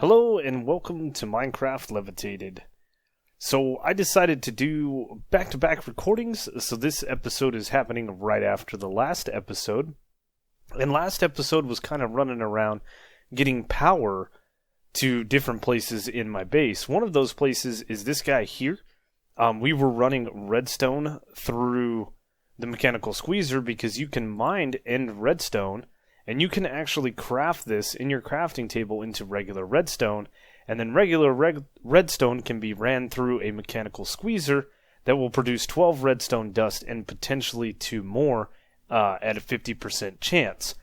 Hello and welcome to Minecraft Levitated. So I decided to do back-to-back recordings, so this episode is happening right after the last episode. And last episode was kind of running around getting power to different places in my base. One of those places is this guy here. We were running redstone through the mechanical squeezer because you can mine end redstone, and you can actually craft this in your crafting table into regular redstone, and then regular redstone can be ran through a mechanical squeezer that will produce 12 redstone dust and potentially 2 more at a 50% chance.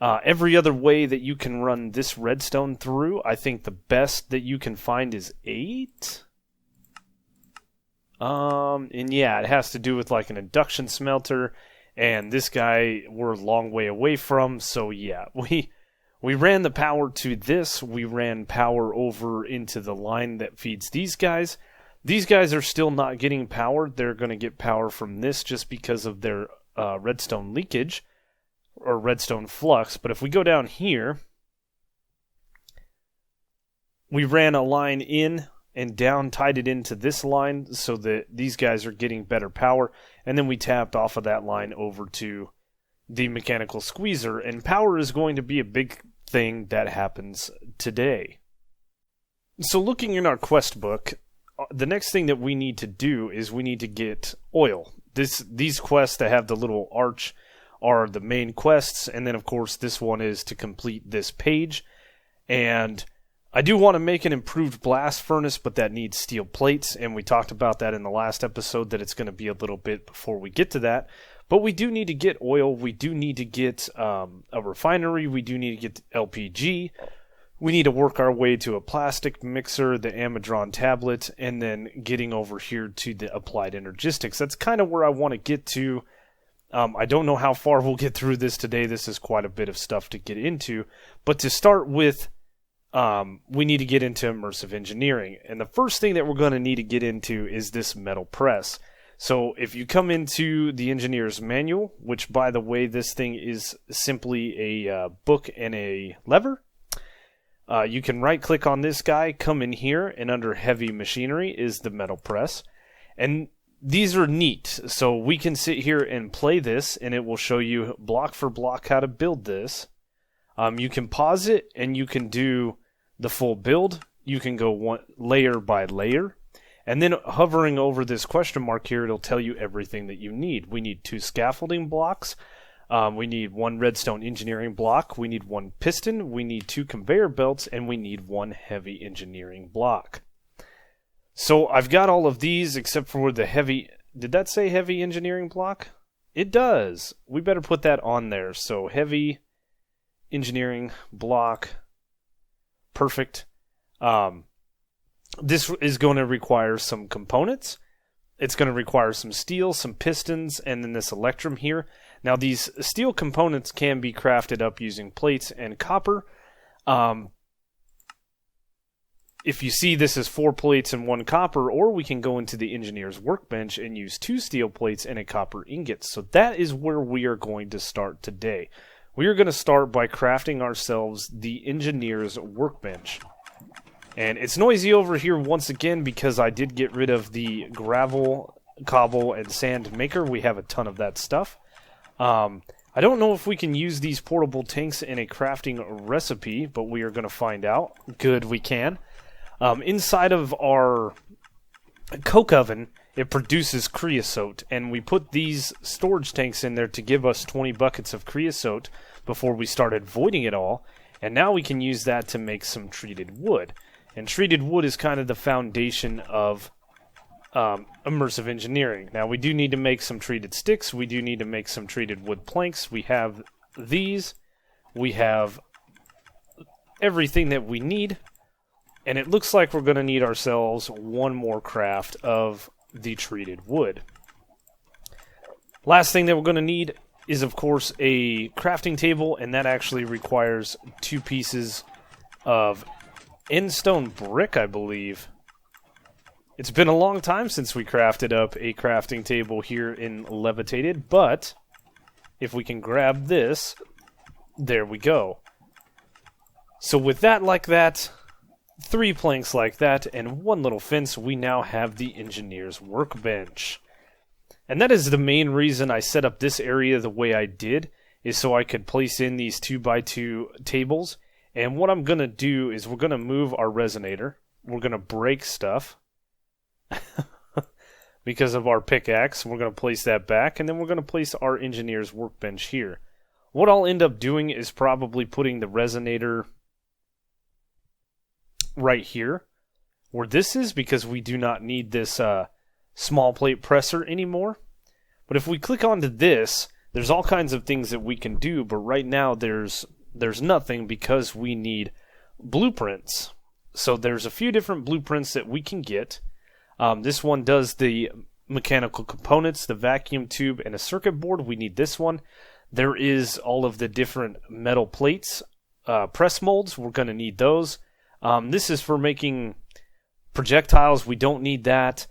Every other way that you can run this redstone through, I think the best that you can find is 8. And yeah, it has to do with like an induction smelter. And this guy we're a long way away from, so yeah, we ran the power to this. We ran power over into the line that feeds these guys. These guys are still not getting power. They're going to get power from this just because of their redstone leakage or redstone flux. But if we go down here, we ran a line in and down, tied it into this line so that these guys are getting better power, and then we tapped off of that line over to the mechanical squeezer, and power is going to be a big thing that happens today. So looking in our quest book, the next thing that we need to do is we need to get oil. These quests that have the little arch are the main quests, and then of course this one is to complete this page, and I do want to make an improved blast furnace, but that needs steel plates, and we talked about that in the last episode, that it's going to be a little bit before we get to that. But we do need to get oil, we do need to get a refinery, we do need to get LPG, we need to work our way to a plastic mixer, the Amazon tablet, and then getting over here to the applied energistics. That's kind of where I want to get to. I don't know how far we'll get through this today. This is quite a bit of stuff to get into, but to start with, we need to get into immersive engineering. And the first thing that we're going to need to get into is this metal press. So if you come into the engineer's manual, which by the way, this thing is simply a book and a lever, you can right click on this guy, come in here, and under heavy machinery is the metal press. And these are neat. So we can sit here and play this, and it will show you block for block how to build this. You can pause it and you can do the full build. You can go one layer by layer, and then hovering over this question mark here, it'll tell you everything that you need. We need 2 scaffolding blocks, we need 1 redstone engineering block, we need 1 piston, we need 2 conveyor belts, and we need 1 heavy engineering block. So I've got all of these except for the heavy. Did that say heavy engineering block? It does. We better put that on there. So heavy engineering block. Perfect. This is going to require some components. It's going to require some steel, some pistons, and then this electrum here. Now these steel components can be crafted up using plates and copper. If you see, this is 4 plates and 1 copper, or we can go into the engineer's workbench and use 2 steel plates and a copper ingot. So that is where we are going to start today. We are going to start by crafting ourselves the engineer's workbench. And it's noisy over here once again because I did get rid of the gravel, cobble, and sand maker. We have a ton of that stuff. I don't know if we can use these portable tanks in a crafting recipe, but we are going to find out. Good, we can. Inside of our coke oven, it produces creosote, and we put these storage tanks in there to give us 20 buckets of creosote before we started voiding it all, and now we can use that to make some treated wood. And treated wood is kind of the foundation of immersive engineering. Now we do need to make some treated sticks, we do need to make some treated wood planks. We have these, we have everything that we need, and it looks like we're going to need ourselves 1 more craft of the treated wood. Last thing that we're going to need is of course a crafting table, and that actually requires 2 pieces of endstone brick, I believe. It's been a long time since we crafted up a crafting table here in Levitated, but if we can grab this, there we go. So with that like that, 3 planks like that, and 1 little fence, we now have the engineer's workbench. And that is the main reason I set up this area the way I did, is so I could place in these 2x2 tables. And what I'm going to do is we're going to move our resonator. We're going to break stuff because of our pickaxe. We're going to place that back, and then we're going to place our engineer's workbench here. What I'll end up doing is probably putting the resonator right here where this is, because we do not need this small plate presser anymore. But if we click onto this, there's all kinds of things that we can do, but right now there's nothing because we need blueprints. So there's a few different blueprints that we can get. This one does the mechanical components, the vacuum tube, and a circuit board. We need this one. There is all of the different metal plates, press molds. We're going to need those. This is for making projectiles. We don't need that.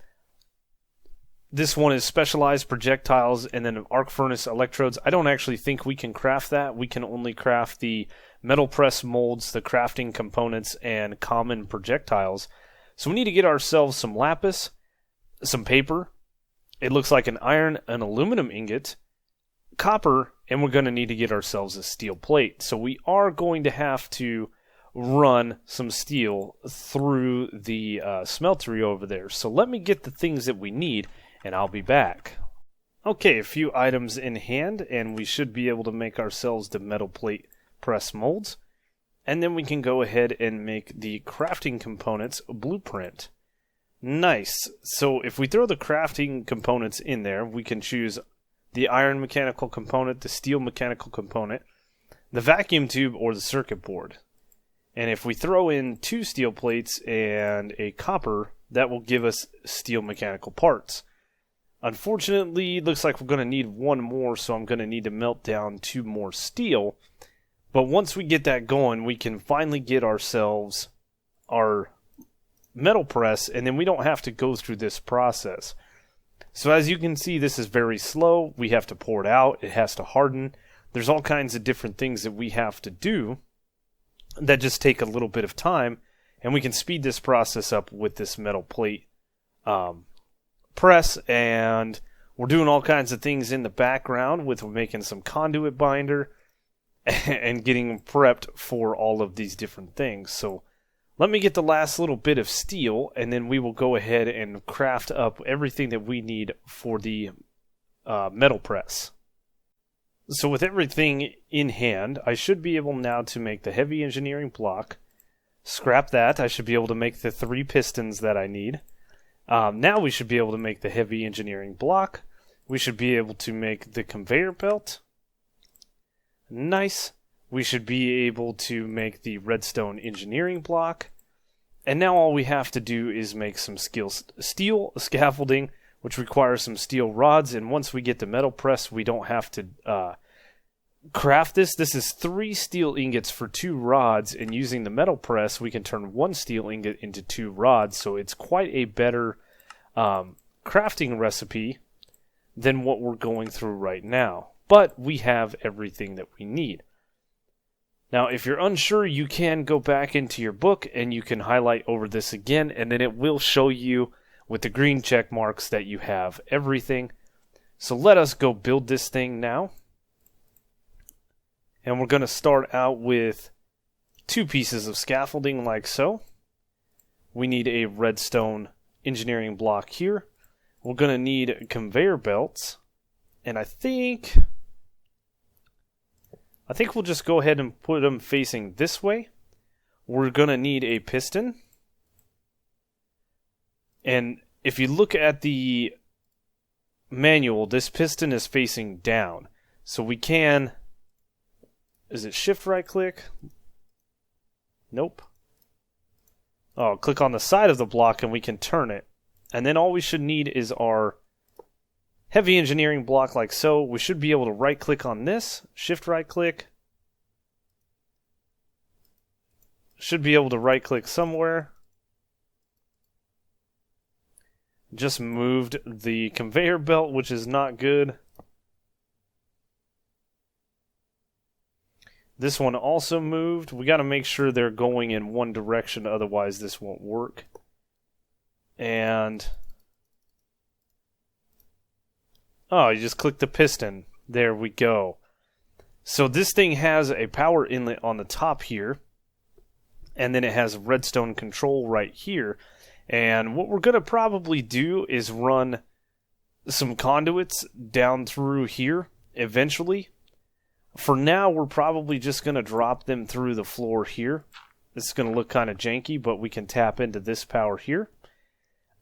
This one is specialized projectiles, and then arc furnace electrodes. I don't actually think we can craft that. We can only craft the metal press molds, the crafting components, and common projectiles. So we need to get ourselves some lapis, some paper. It looks like an iron, an aluminum ingot, copper, and we're going to need to get ourselves a steel plate. So we are going to have to run some steel through the smeltery over there. So let me get the things that we need, and I'll be back. Okay, a few items in hand, and we should be able to make ourselves the metal plate press molds. And then we can go ahead and make the crafting components blueprint. Nice. So if we throw the crafting components in there, we can choose the iron mechanical component, the steel mechanical component, the vacuum tube, or the circuit board. And if we throw in 2 steel plates and a copper, that will give us steel mechanical parts. Unfortunately, it looks like we're going to need 1 more, so I'm going to need to melt down 2 more steel. But once we get that going, we can finally get ourselves our metal press, and then we don't have to go through this process. So as you can see, this is very slow. We have to pour it out. It has to harden. There's all kinds of different things that we have to do that just take a little bit of time, and we can speed this process up with this metal plate press. And we're doing all kinds of things in the background with making some conduit binder and getting prepped for all of these different things. So let me get the last little bit of steel, and then we will go ahead and craft up everything that we need for the metal press. So with everything in hand, I should be able now to make the heavy engineering block. Scrap that. I should be able to make the 3 pistons that I need. Now we should be able to make the heavy engineering block. We should be able to make the conveyor belt. Nice. We should be able to make the redstone engineering block. And now all we have to do is make some steel scaffolding, which requires some steel rods. And once we get the metal press, we don't have to craft this. This is 3 steel ingots for 2 rods. And using the metal press, we can turn 1 steel ingot into 2 rods. So it's quite a better crafting recipe than what we're going through right now. But we have everything that we need. Now, if you're unsure, you can go back into your book and you can highlight over this again, and then it will show you with the green check marks that you have everything. So let us go build this thing now. And we're going to start out with 2 pieces of scaffolding like so. We need a redstone engineering block here. We're going to need conveyor belts. And I think we'll just go ahead and put them facing this way. We're going to need a piston. And if you look at the manual, this piston is facing down. So we can... Is it shift right click? Nope. Oh, click on the side of the block and we can turn it. And then all we should need is our heavy engineering block like so. We should be able to right click on this, shift right click. Should be able to right click somewhere. Just moved the conveyor belt, which is not good. This one also moved. We got to make sure they're going in one direction, otherwise this won't work. And oh, you just click the piston. There we go. So this thing has a power inlet on the top here, and then it has redstone control right here. And what we're going to probably do is run some conduits down through here eventually. For now, we're probably just going to drop them through the floor here. It's going to look kind of janky, but we can tap into this power here.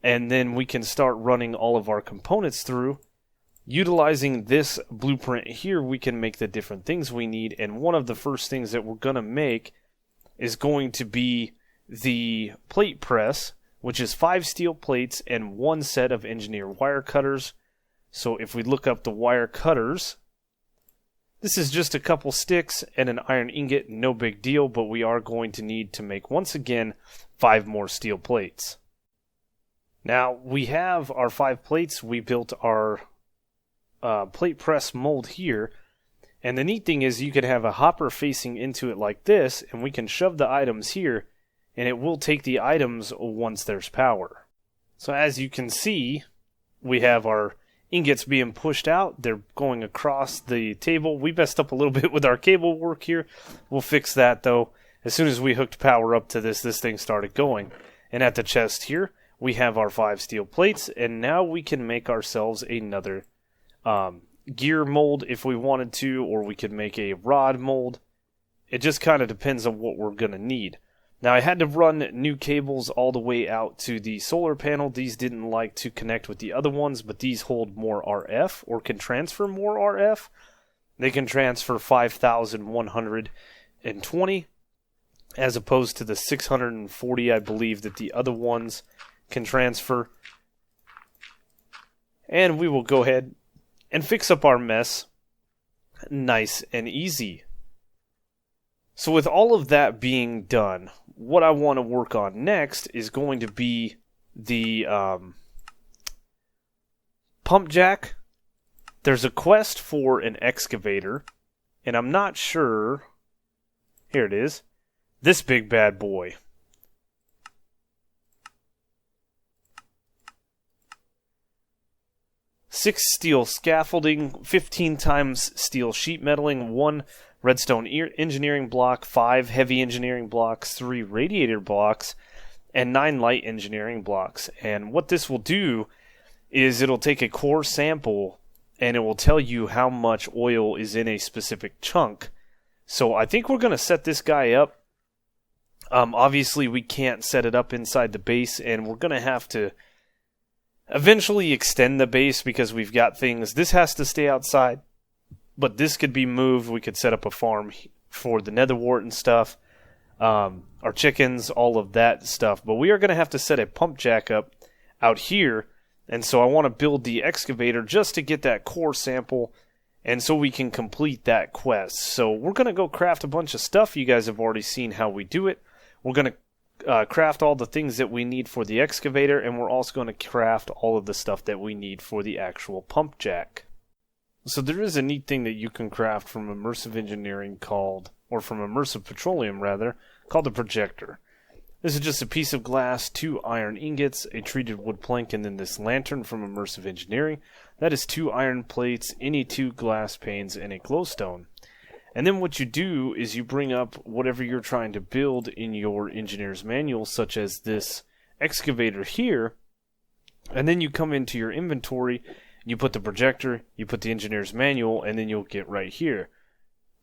And then we can start running all of our components through. Utilizing this blueprint here, we can make the different things we need. And one of the first things that we're going to make is going to be the plate press, which is 5 steel plates and 1 set of engineer wire cutters. So if we look up the wire cutters, this is just a couple sticks and an iron ingot, no big deal, but we are going to need to make, once again, 5 more steel plates. Now, we have our 5 plates. We built our plate press mold here, and the neat thing is you could have a hopper facing into it like this, and we can shove the items here, and it will take the items once there's power. So as you can see, we have our ingots being pushed out. They're going across the table. We messed up a little bit with our cable work here. We'll fix that though. As soon as we hooked power up to this thing started going. And at the chest here, we have our 5 steel plates, and now we can make ourselves another gear mold if we wanted to, or we could make a rod mold. It just kind of depends on what we're going to need. Now I had to run new cables all the way out to the solar panel. These didn't like to connect with the other ones, but these hold more RF, or can transfer more RF. They can transfer 5,120 as opposed to the 640 I believe that the other ones can transfer. And we will go ahead and fix up our mess nice and easy. So with all of that being done, what I want to work on next is going to be the pump jack. There's a quest for an excavator, and I'm not sure. Here it is. This big bad boy. 6 steel scaffolding, 15 times steel sheet metaling, 1 redstone engineering block, 5 heavy engineering blocks, 3 radiator blocks, and 9 light engineering blocks. And what this will do is it'll take a core sample and it will tell you how much oil is in a specific chunk. So I think we're going to set this guy up. Obviously we can't set it up inside the base, and we're going to have to eventually extend the base because we've got things. This has to stay outside, but this could be moved. We could set up a farm for the nether wart and stuff, our chickens, all of that stuff. But we are going to have to set a pump jack up out here, and so I want to build the excavator just to get that core sample, and so we can complete that quest. So we're going to go craft a bunch of stuff. You guys have already seen how we do it. We're going to craft all the things that we need for the excavator, and we're also going to craft all of the stuff that we need for the actual pump jack. So there is a neat thing that you can craft from Immersive Engineering called, or from Immersive Petroleum rather, called the Projector. This is just a piece of glass, 2 iron ingots, a treated wood plank, and then this lantern from Immersive Engineering. That is 2 iron plates, any 2 glass panes, and a glowstone. And then what you do is you bring up whatever you're trying to build in your engineer's manual, such as this excavator here, and then you come into your inventory, you put the projector, you put the engineer's manual, and then you'll get right here.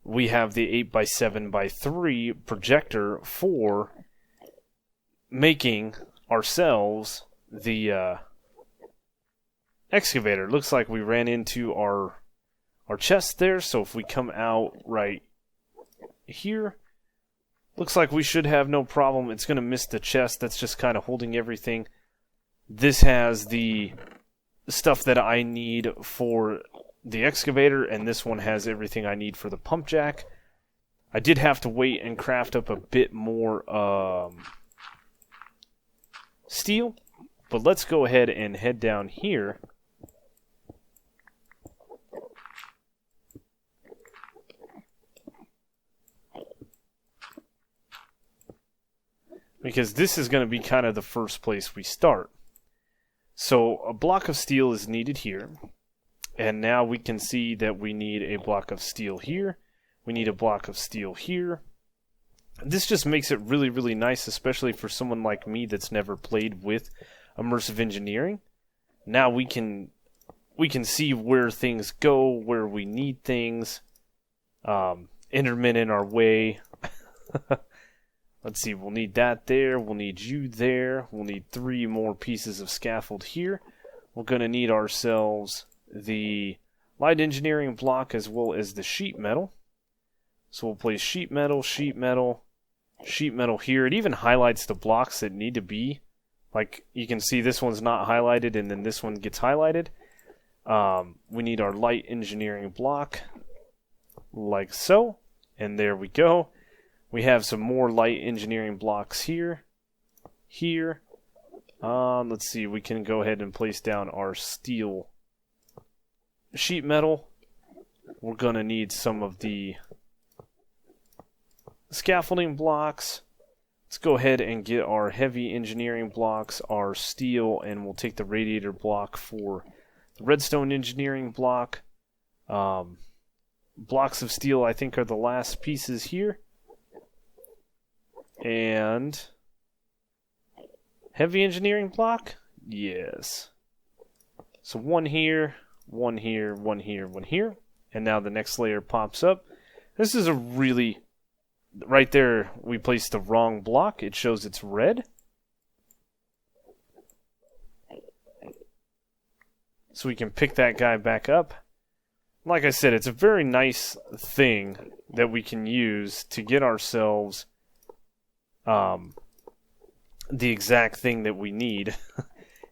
We have the 8x7x3 projector for making ourselves the excavator. Looks like we ran into our chest there, so if we come out right here, looks like we should have no problem. It's going to miss the chest that's just kind of holding everything. This has the stuff that I need for the excavator, and this one has everything I need for the pump jack. I did have to wait and craft up a bit more steel, but let's go ahead and head down here. because this is going to be kind of the first place we start. So a block of steel is needed here, and now we can see that we need a block of steel here. We need a block of steel here. This just makes it really, really nice, especially for someone like me that's never played with Immersive Engineering. Now we can see where things go, where we need things. Endermen in our way. Let's see, we'll need that there, we'll need you there, we'll need 3 more pieces of scaffold here. We're going to need ourselves the light engineering block as well as the sheet metal. So we'll place sheet metal, sheet metal, sheet metal here. It even highlights the blocks that need to be. Like, you can see this one's not highlighted and then this one gets highlighted. We need our light engineering block, like so. And there we go. We have some more light engineering blocks here. Here. Let's see, we can go ahead and place down our steel sheet metal. We're going to need some of the scaffolding blocks. Let's go ahead and get our heavy engineering blocks, our steel, and we'll take the radiator block for the redstone engineering block. Blocks of steel, I think, are the last pieces here. And heavy engineering block? Yes. So one here, one here, one here, one here. And now the next layer pops up. This is a really... Right there, we placed the wrong block. It shows it's red. So we can pick that guy back up. Like I said, it's a very nice thing that we can use to get ourselves the exact thing that we need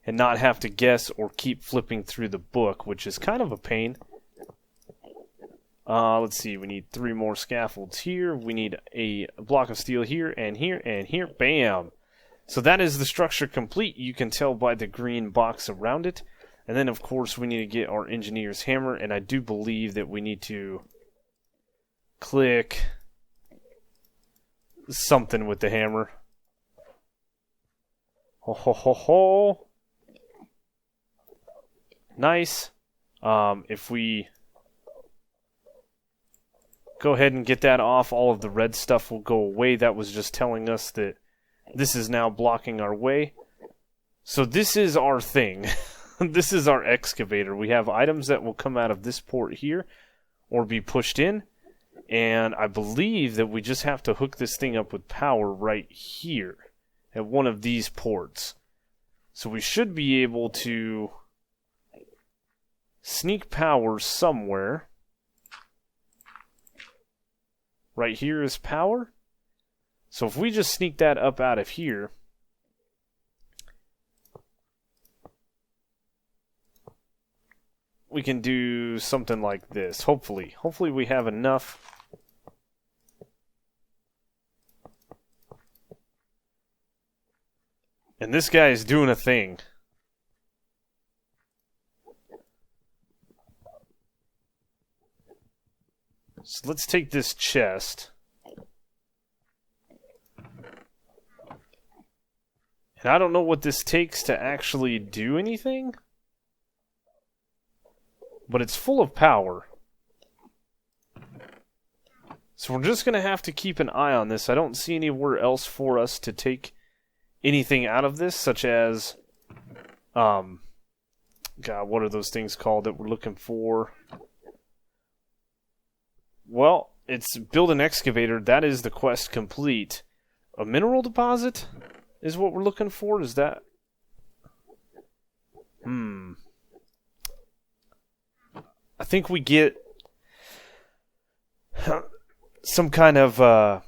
and not have to guess or keep flipping through the book, which is kind of a pain. Let's see, we need 3 more scaffolds here. We need a block of steel here and here and here. Bam! So that is the structure complete. You can tell by the green box around it. And then, of course, we need to get our engineer's hammer. And I do believe that we need to click something with the hammer. Ho ho ho ho! Nice. If we... go ahead and get that off, all of the red stuff will go away. That was just telling us that this is now blocking our way. So this is our thing. This is our excavator. We have items that will come out of this port here or be pushed in. And I believe that we just have to hook this thing up with power right here at one of these ports. So we should be able to sneak power somewhere. Right here is power. So if we just sneak that up out of here, we can do something like this. Hopefully we have enough. And this guy is doing a thing. So let's take this chest. And I don't know what this takes to actually do anything. But it's full of power. So we're just going to have to keep an eye on this. I don't see anywhere else for us to take anything out of this, such as... God, what are those things called that we're looking for? Well, it's build an excavator. That is the quest complete. A mineral deposit is what we're looking for. Is that... I think we get some kind of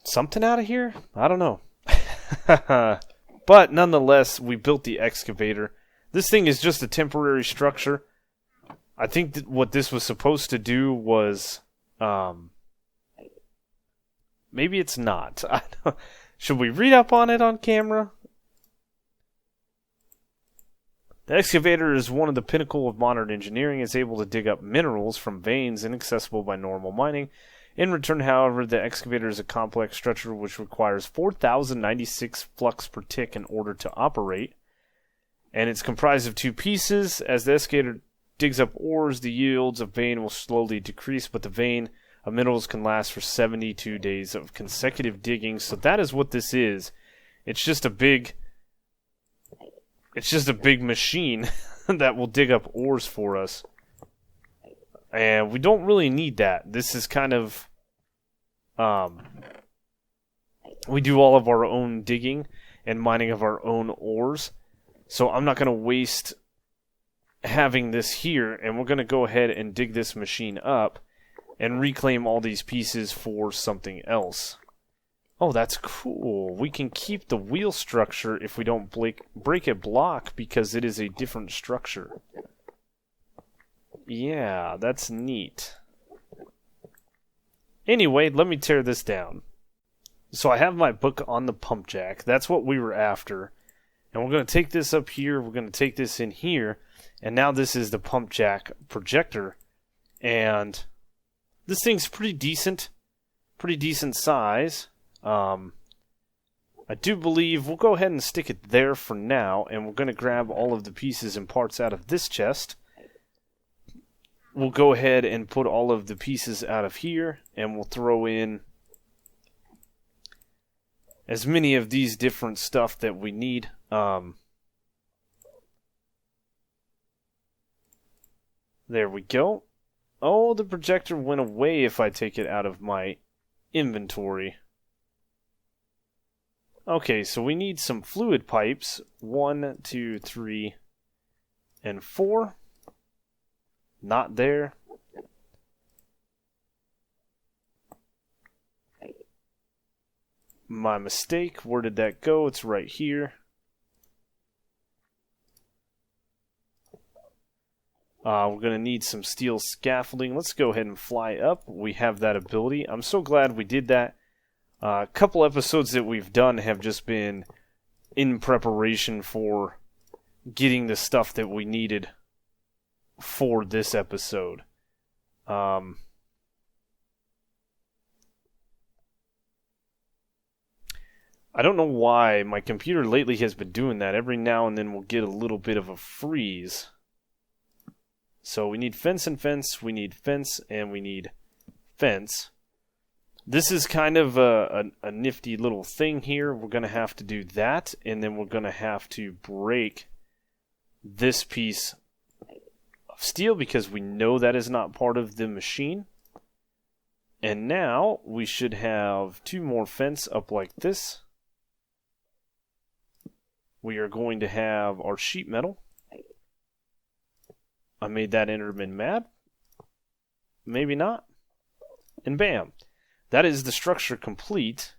something out of here. I don't know. But nonetheless, we built the excavator. This thing is just a temporary structure. I think that what this was supposed to do was... maybe it's not. Should we read up on it on camera? The excavator is one of the pinnacle of modern engineering. It's able to dig up minerals from veins inaccessible by normal mining. In return, however, the excavator is a complex structure which requires 4,096 flux per tick in order to operate. And it's comprised of two pieces. As the excavator digs up ores, the yields of vein will slowly decrease, but the vein of minerals can last for 72 days of consecutive digging. So that is what this is. It's just a big machine that will dig up ores for us. And we don't really need that. This is kind of we do all of our own digging and mining of our own ores. So I'm not going to waste having this here, and we're going to go ahead and dig this machine up and reclaim all these pieces for something else. Oh, that's cool. We can keep the wheel structure if we don't break a block because it is a different structure. Yeah, that's neat. Anyway, let me tear this down. So I have my book on the pump jack. That's what we were after. And we're going to take this up here. We're going to take this in here. And now this is the pump jack projector. And this thing's pretty decent. Pretty decent size. I do believe we'll go ahead and stick it there for now. And we're going to grab all of the pieces and parts out of this chest. We'll go ahead and put all of the pieces out of here, and we'll throw in as many of these different stuff that we need. There we go. Oh, the projector went away if I take it out of my inventory. Okay, so we need some fluid pipes. 1, 2, 3, and 4. Not there. My mistake. Where did that go? It's right here. We're going to need some steel scaffolding. Let's go ahead and fly up. We have that ability. I'm so glad we did that. A couple episodes that we've done have just been in preparation for getting the stuff that we needed for this episode. I don't know why my computer lately has been doing that. Every now and then we'll get a little bit of a freeze. So we need fence and fence, we need fence, and we need fence. This is kind of a nifty little thing here. We're going to have to do that, and then we're going to have to break this piece of steel because we know that is not part of the machine. And now we should have 2 more fence up like this. We are going to have our sheet metal. I made that Enderman mad. Maybe not. And bam. That is the structure complete.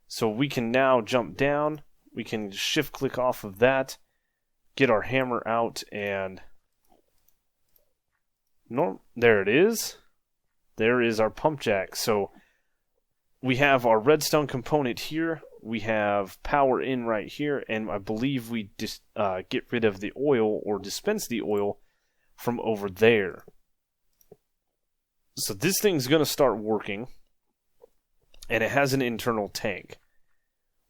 So we can now jump down. We can shift click off of that. Get our hammer out and... there it is. There is our pump jack. So we have our redstone component here. We have power in right here. And I believe we just get rid of the oil or dispense the oil from over there. So this thing's going to start working. And it has an internal tank.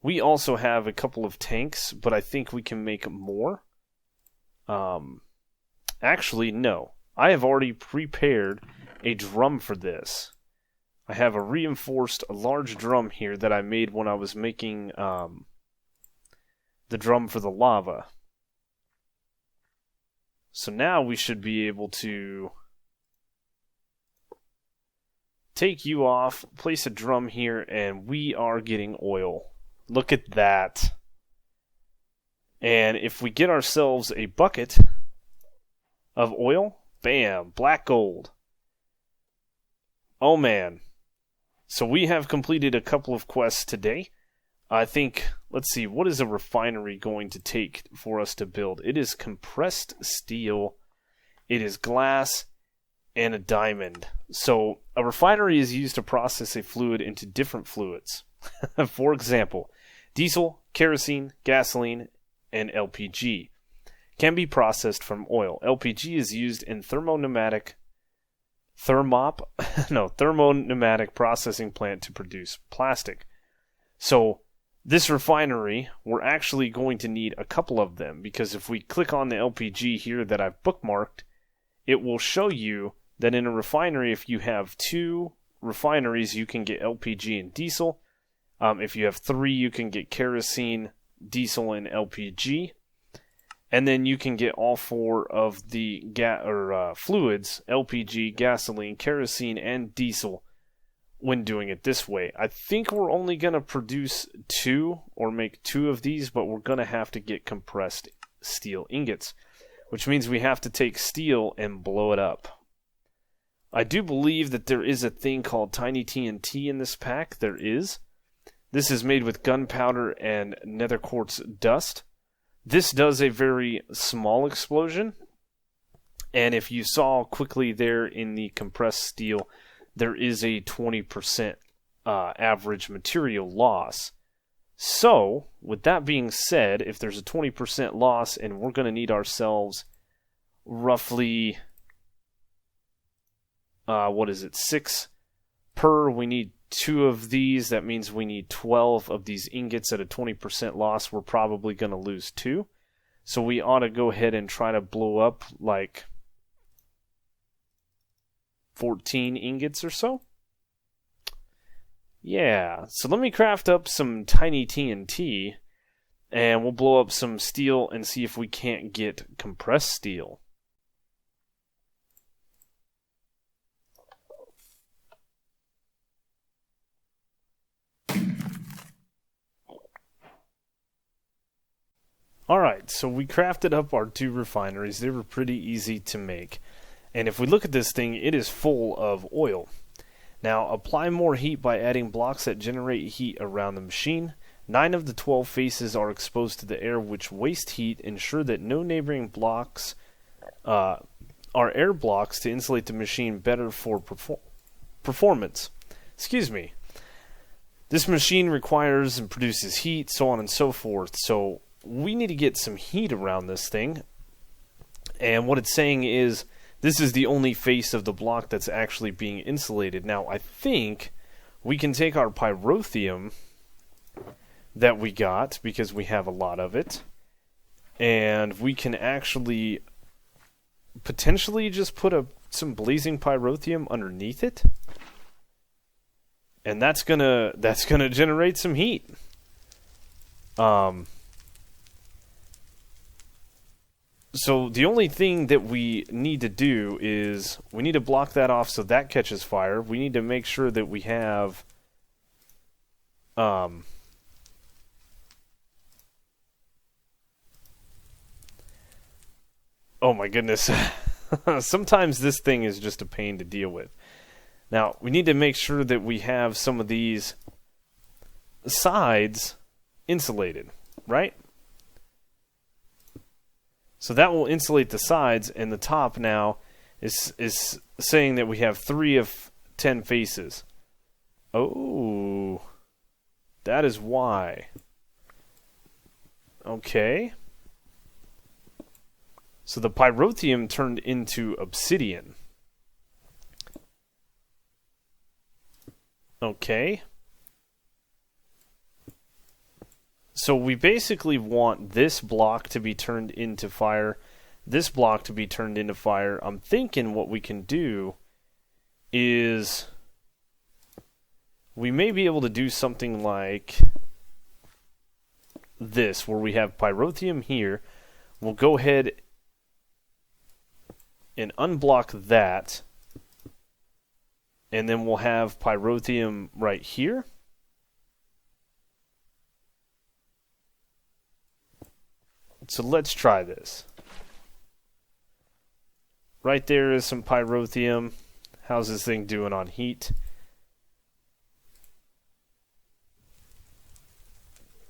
We also have a couple of tanks, but I think we can make more. Actually, no. I have already prepared a drum for this. I have a reinforced large drum here that I made when I was making the drum for the lava. So now we should be able to take you off, place a drum here, and we are getting oil. Look at that. And if we get ourselves a bucket of oil, bam, black gold. Oh man. So we have completed a couple of quests today. I think, let's see, what is a refinery going to take for us to build? It is compressed steel, it is glass, and a diamond. So a refinery is used to process a fluid into different fluids. For example, diesel, kerosene, gasoline, and LPG can be processed from oil. LPG is used in thermo-pneumatic thermo-pneumatic processing plant to produce plastic. So this refinery, we're actually going to need a couple of them, because if we click on the LPG here that I've bookmarked, it will show you that in a refinery, if you have 2 refineries, you can get LPG and diesel. If you have 3, you can get kerosene, diesel, and LPG. And then you can get all 4 of the fluids, LPG, gasoline, kerosene, and diesel, when doing it this way. I think we're only going to produce 2 or make 2 of these, but we're going to have to get compressed steel ingots, which means we have to take steel and blow it up. I do believe that there is a thing called tiny TNT in this pack. There is. This is made with gunpowder and nether quartz dust. This does a very small explosion, and if you saw quickly there in the compressed steel, there is a 20% average material loss. So, with that being said, if there's a 20% loss, and we're going to need ourselves roughly, 6 per, we need 2 of these, that means we need 12 of these ingots at a 20% loss. We're probably going to lose 2. So we ought to go ahead and try to blow up like 14 ingots or so. Yeah, so let me craft up some tiny TNT, and we'll blow up some steel and see if we can't get compressed steel. Alright, so we crafted up our 2 refineries. They were pretty easy to make. And if we look at this thing, it is full of oil. Now, apply more heat by adding blocks that generate heat around the machine. 9 of the 12 faces are exposed to the air, which waste heat. Ensure that no neighboring blocks are air blocks to insulate the machine better for performance. Excuse me. This machine requires and produces heat, so on and so forth. So we need to get some heat around this thing. And what it's saying is, this is the only face of the block that's actually being insulated. Now, I think we can take our pyrotheum that we got, because we have a lot of it, and we can actually potentially just put some blazing pyrotheum underneath it, and that's gonna generate some heat. So the only thing that we need to do is we need to block that off so that catches fire. We need to make sure that we have oh my goodness. Sometimes this thing is just a pain to deal with. Now, we need to make sure that we have some of these sides insulated, right? So that will insulate the sides, and the top now is saying that we have 3 of 10 faces. Oh, that is why. Okay. So the pyrotheum turned into obsidian. Okay. So we basically want this block to be turned into fire, this block to be turned into fire. I'm thinking what we can do is we may be able to do something like this, where we have pyrotheum here. We'll go ahead and unblock that, and then we'll have pyrotheum right here. So let's try this. Right there is some pyrotheum. How's this thing doing on heat?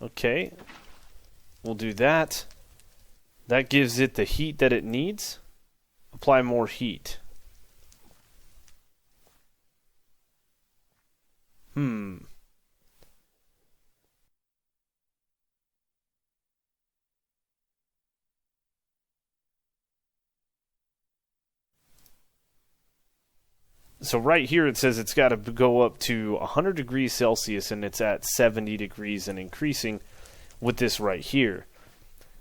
Okay. We'll do that. That gives it the heat that it needs. Apply more heat. So right here it says it's got to go up to 100 degrees Celsius, and it's at 70 degrees and increasing with this right here.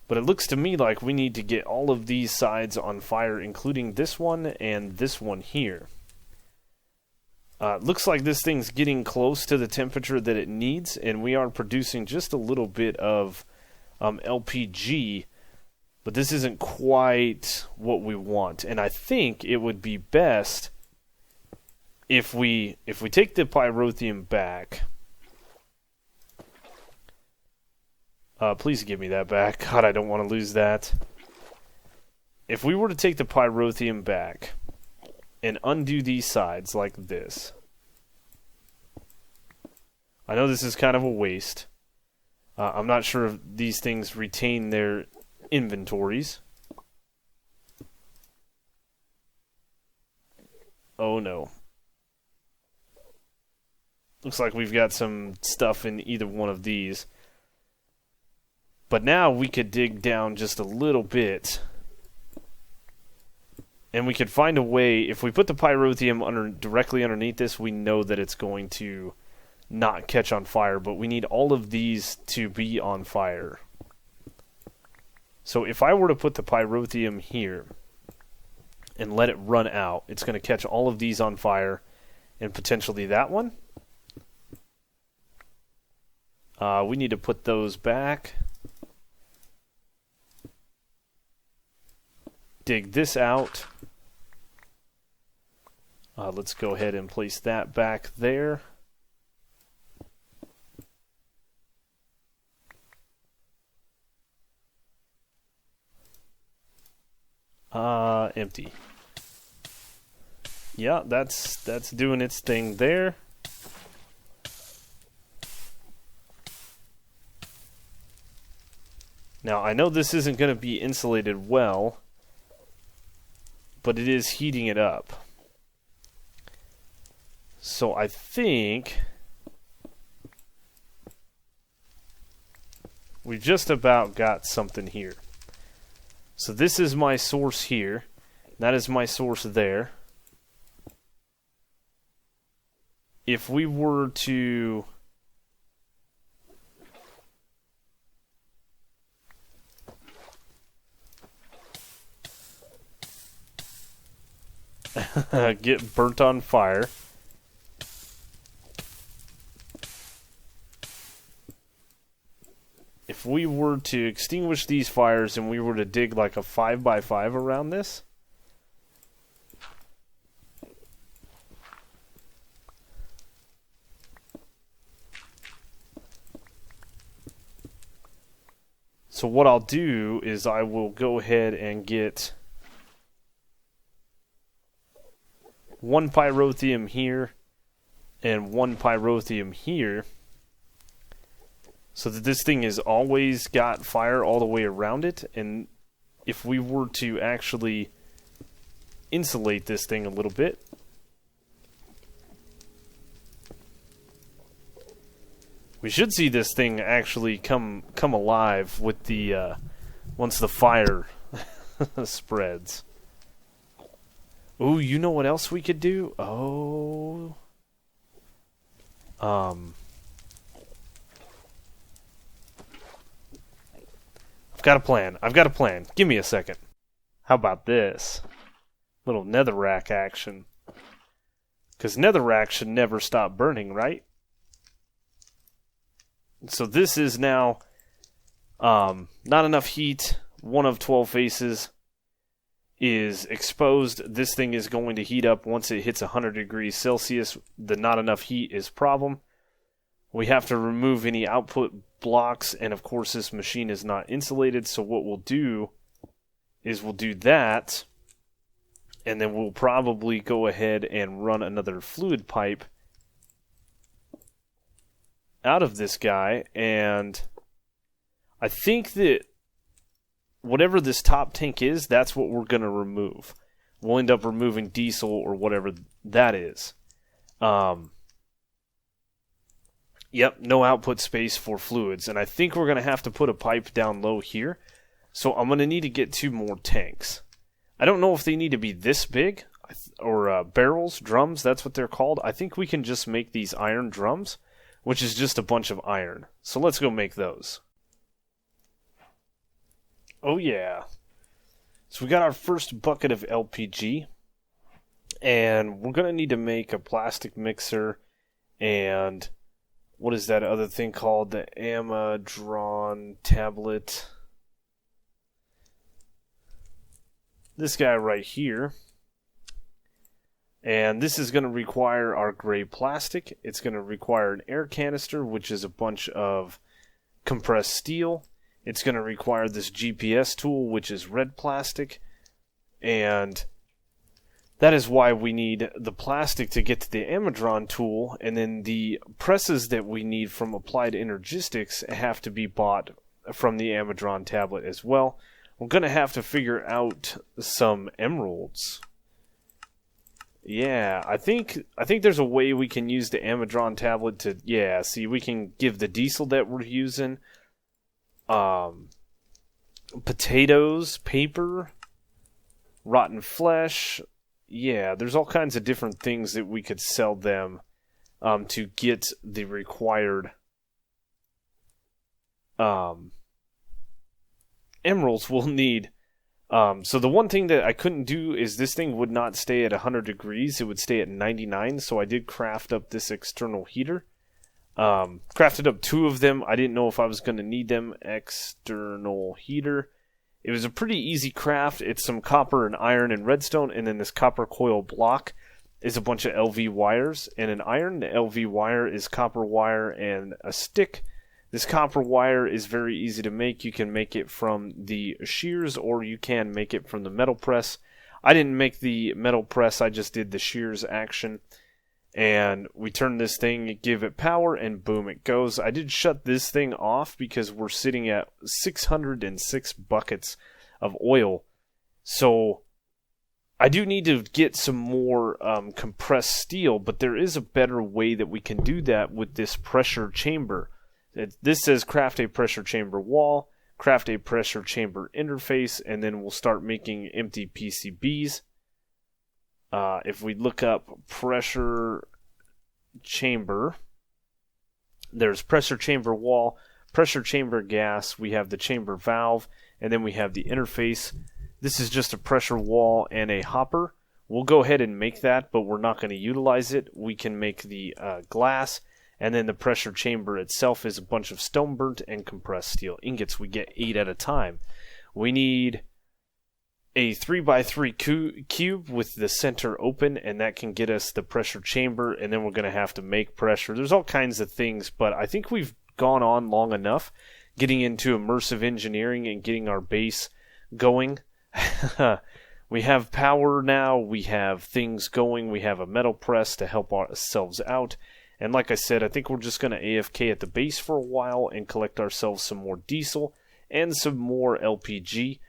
But it looks to me like we need to get all of these sides on fire, including this one and this one here. Looks like this thing's getting close to the temperature that it needs, and we are producing just a little bit of LPG, but this isn't quite what we want. And I think it would be best if we take the pyrotheum back. Please give me that back. God, I don't want to lose that. If we were to take the pyrotheum back and undo these sides like this. I know this is kind of a waste. I'm not sure if these things retain their inventories. Oh no. Looks like we've got some stuff in either one of these. But now we could dig down just a little bit. And we could find a way, if we put the pyrotheum directly underneath this, we know that it's going to not catch on fire. But we need all of these to be on fire. So if I were to put the pyrotheum here and let it run out, it's going to catch all of these on fire and potentially that one. We need to put those back. Dig this out. Let's go ahead and place that back there. Empty. Yeah, that's doing its thing there. Now, I know this isn't going to be insulated well, but it is heating it up. So I think we just about got something here. So this is my source here. That is my source there. If we were to get burnt on fire. If we were to extinguish these fires and we were to dig like a 5x5 around this, so what I'll do is I will go ahead and get one pyrotheum here and one pyrotheum here, so that this thing has always got fire all the way around it. And if we were to actually insulate this thing a little bit, we should see this thing actually come alive with the once the fire spreads. Ooh, you know what else we could do? Oh, I've got a plan. Give me a second. How about this? Little netherrack action. Because netherrack should never stop burning, right? So this is now not enough heat. One of 12 faces is exposed. This thing is going to heat up once it hits 100 degrees Celsius. The not enough heat is problem. We have to remove any output blocks, and of course this machine is not insulated, so what we'll do is we'll do that, and then we'll probably go ahead and run another fluid pipe out of this guy, and I think that whatever this top tank is, that's what we're going to remove. We'll end up removing diesel or whatever that is. Yep, no output space for fluids. And I think we're going to have to put a pipe down low here. So I'm going to need to get 2 more tanks. I don't know if they need to be this big. or barrels, drums, that's what they're called. I think we can just make these iron drums, which is just a bunch of iron. So let's go make those. Oh yeah. So we got our first bucket of LPG, and we're going to need to make a plastic mixer, and what is that other thing called? The Amadron tablet. This guy right here. And this is going to require our gray plastic. It's going to require an air canister, which is a bunch of compressed steel. It's going to require this GPS tool, which is red plastic. And that is why we need the plastic to get to the Amadron tool. And then the presses that we need from Applied Energistics have to be bought from the Amadron tablet as well. We're going to have to figure out some emeralds. Yeah, I think there's a way we can use the Amadron tablet to, yeah, see, we can give the diesel that we're using potatoes, paper, rotten flesh. Yeah, there's all kinds of different things that we could sell them to get the required emeralds we'll need. So the one thing that I couldn't do is this thing would not stay at 100 degrees. It would stay at 99, so I did craft up this external heater. Crafted up 2 of them. I didn't know if I was going to need them. External heater. It was a pretty easy craft. It's some copper and iron and redstone, and then this copper coil block is a bunch of LV wires and an iron. The LV wire is copper wire and a stick. This copper wire is very easy to make. You can make it from the shears, or you can make it from the metal press. I didn't make the metal press, I just did the shears action. And we turn this thing, give it power, and boom, it goes. I did shut this thing off because we're sitting at 606 buckets of oil. So I do need to get some more compressed steel, but there is a better way that we can do that with this pressure chamber. This says craft a pressure chamber wall, craft a pressure chamber interface, and then we'll start making empty PCBs. If we look up pressure chamber, there's pressure chamber wall, pressure chamber gas, we have the chamber valve, and then we have the interface. This is just a pressure wall and a hopper. We'll go ahead and make that, but we're not going to utilize it. We can make the glass, and then the pressure chamber itself is a bunch of stone burnt and compressed steel ingots. We get 8 at a time. We need a 3x3 cube with the center open, and that can get us the pressure chamber, and then we're going to have to make pressure. There's all kinds of things, but I think we've gone on long enough getting into immersive engineering and getting our base going. We have power now, we have things going, we have a metal press to help ourselves out, and like I said, I think we're just going to AFK at the base for a while and collect ourselves some more diesel and some more LPG.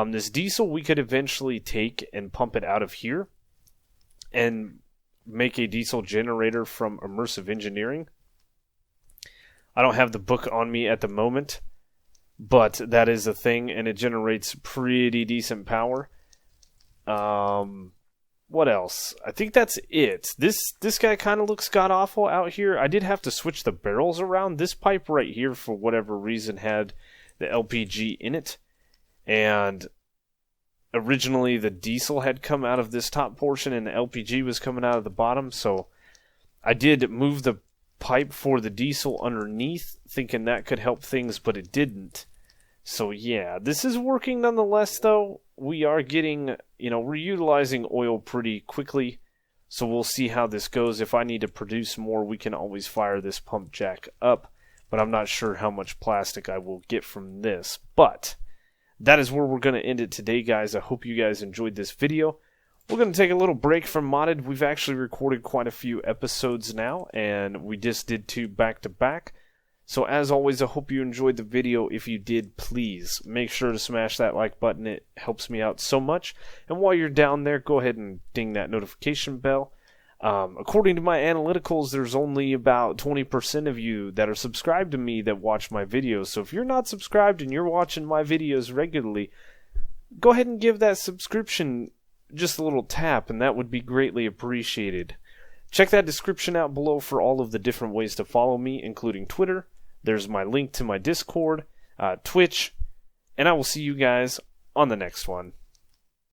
This diesel we could eventually take and pump it out of here and make a diesel generator from Immersive Engineering. I don't have the book on me at the moment, but that is a thing, and it generates pretty decent power. What else? I think that's it. This guy kind of looks god-awful out here. I did have to switch the barrels around. This pipe right here, for whatever reason, had the LPG in it. And originally the diesel had come out of this top portion and the LPG was coming out of the bottom. So I did move the pipe for the diesel underneath, thinking that could help things, but it didn't. So yeah, this is working nonetheless though. We are getting, we're utilizing oil pretty quickly. So we'll see how this goes. If I need to produce more, we can always fire this pump jack up. But I'm not sure how much plastic I will get from this. But that is where we're going to end it today, guys. I hope you guys enjoyed this video. We're going to take a little break from modded. We've actually recorded quite a few episodes now, and we just did 2 back-to-back. So as always, I hope you enjoyed the video. If you did, please make sure to smash that like button. It helps me out so much. And while you're down there, go ahead and ding that notification bell. According to my analyticals, there's only about 20% of you that are subscribed to me that watch my videos. So if you're not subscribed and you're watching my videos regularly, go ahead and give that subscription just a little tap, and that would be greatly appreciated. Check that description out below for all of the different ways to follow me, including Twitter. There's my link to my Discord, Twitch, and I will see you guys on the next one.